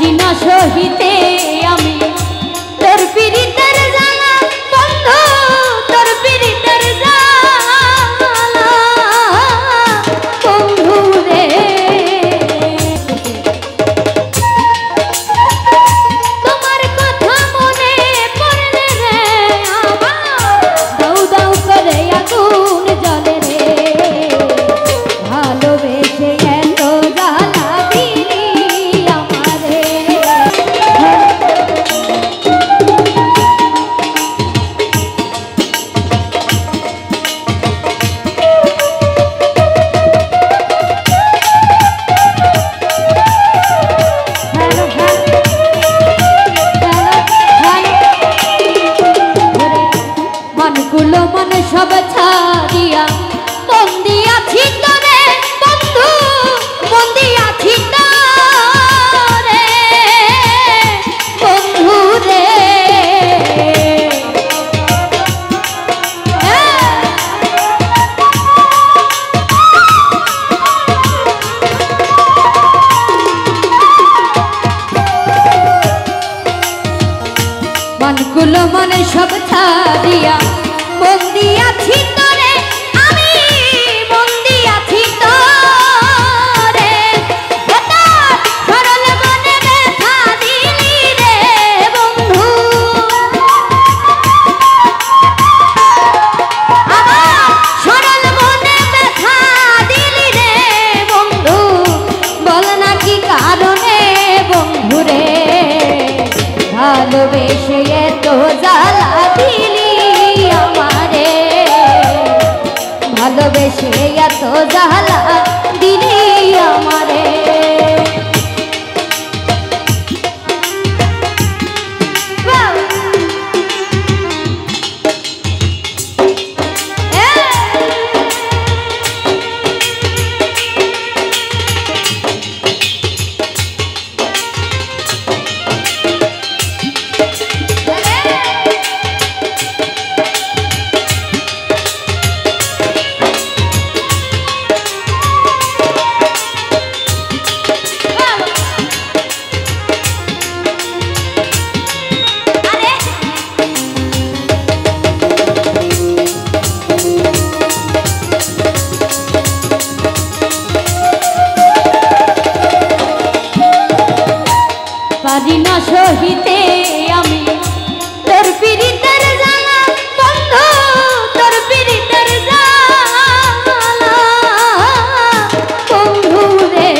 পারি না সহিতে আমি তোর পীড়িতের জ্বালা বন্ধু, তোর পীড়িতের জ্বালা বন্ধু রে। তোমার কথা মনে পড়লে রে আমার দাউ দাউ করে আগুন জ্বলে রে। ভালোবেসে এত জ্বালা দিলি আমারে। মনগুলো মন সব ছাড়িয়া বন্দি আছি তোরে বন্ধু, বন্দি আছি তোরে বন্ধু রে। মনগুলো মন সব ছাড়িয়া বন্দি আছি তোরে আমি, বন্দি আছি তোরে। সরল মনে ব্যথা দিলি রে বন্ধু, আমার সরল মনে ব্যথা দিলি রে বন্ধু। বল না কি কারণে বন্ধু রে। ভালোবেসে এত জ্বালা দিলি আমারে, ভালোবেসে এত জ্বালা দিলি আমারে। পারি না সহিতে আমি তোর পীড়িতের জ্বালা বন্ধু, তোর পীড়িতের জ্বালা বন্ধু রে।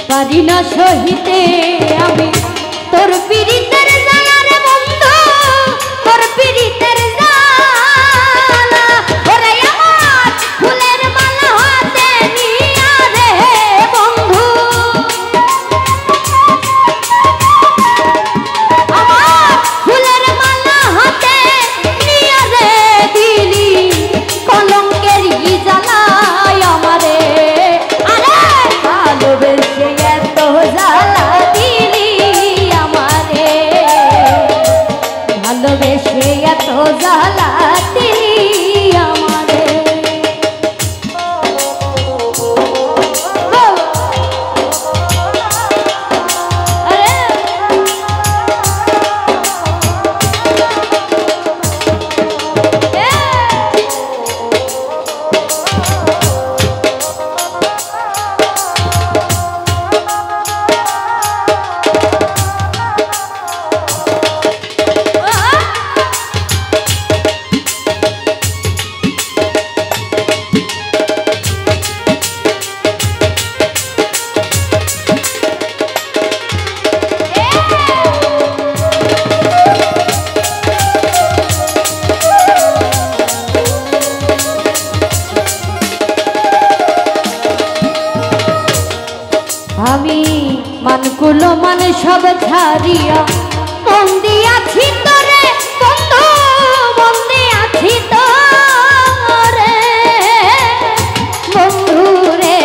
পারি না সহিতে আমি তোর পীড়িতের জ্বালা রে বন্ধু, তোর পীড়িতের জ্বালা। ওরে আমার ফুলের মালা হাতে নিয়া রে বন্ধু, আমার ফুলের মালা হাতে নিয়া রে দিলি কলঙ্কেরই জ্বালায় আমারে। আরে ভালোবেসে এত জ্বালা দিলি আমারে, ভালোবেসে এত জ্বালা দিলি আমারে। আমি মানগুলো মানে সব ছাড়িয়া বন্দি আছি তোরে বন্ধু, বন্দি আছি তোরে বন্ধু রে।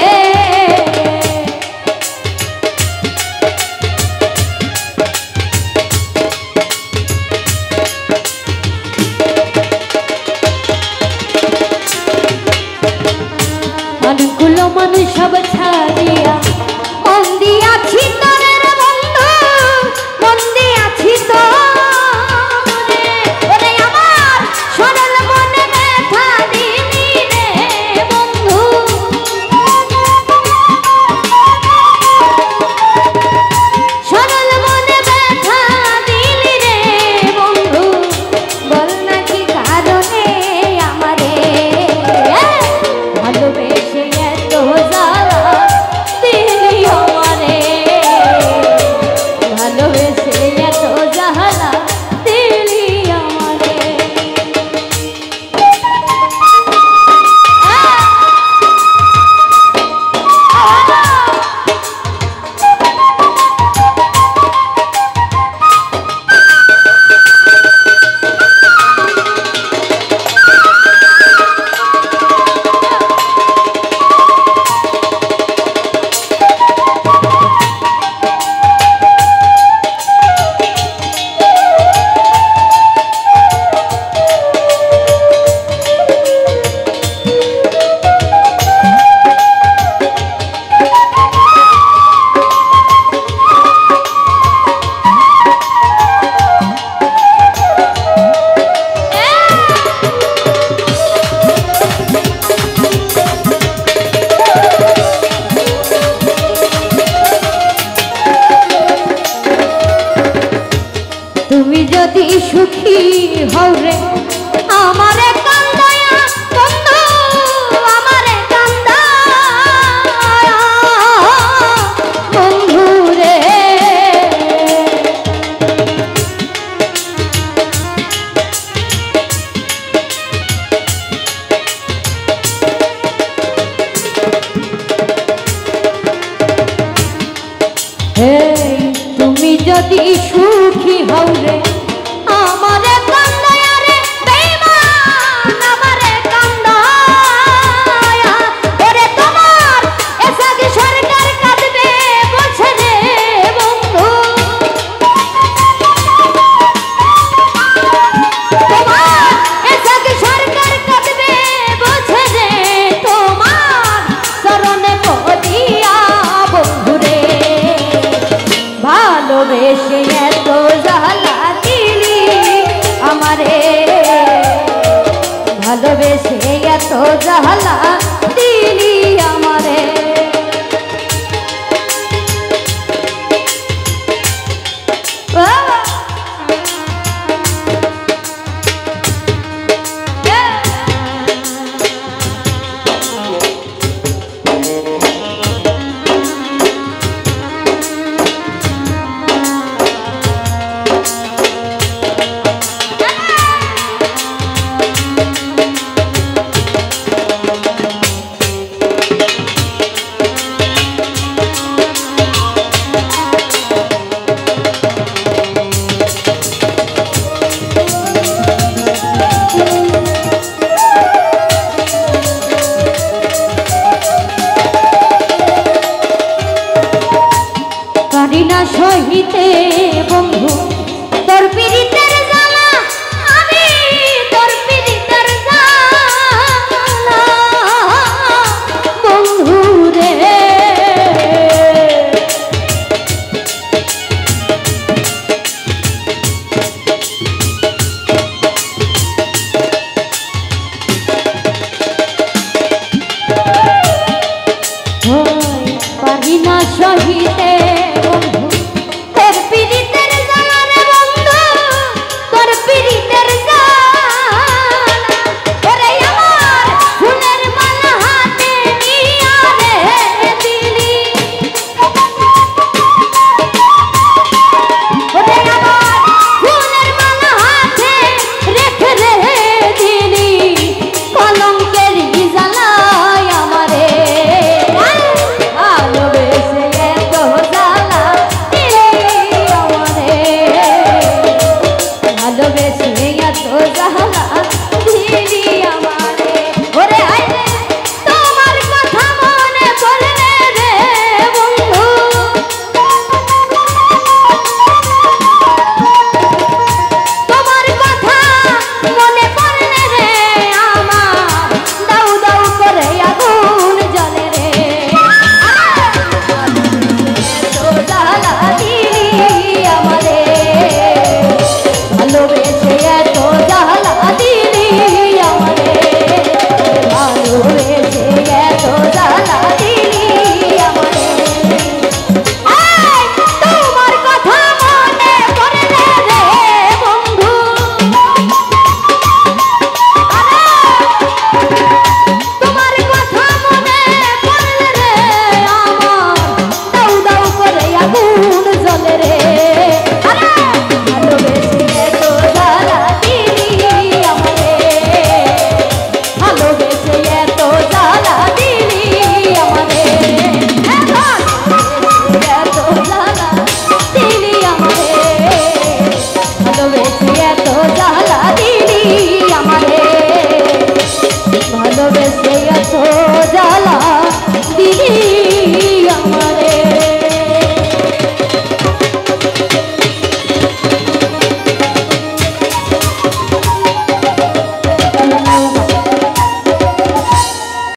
হৌরে আমারে কান্দায়া বন্ধু আমারে কান্দায়া বন্ধু রে তুমি যদি সুখী হও রে আমারে কান্দায়া রে বেঈমান আমারে কান্দায়া ওরে তোমার এসাগে সরকার কাঁদবে বলছে রে বন্ধু তোমার এসাগে সরকার কাঁদবে বলছে রে তোমার চরণে পড়িয়া বন্ধু রে ভালোবেসে এত জ্বালা দিলি আমারে ভালোবেসে এত জ্বালা দিলি আমারে পারি না সহিতে বন্ধু তোর পিরি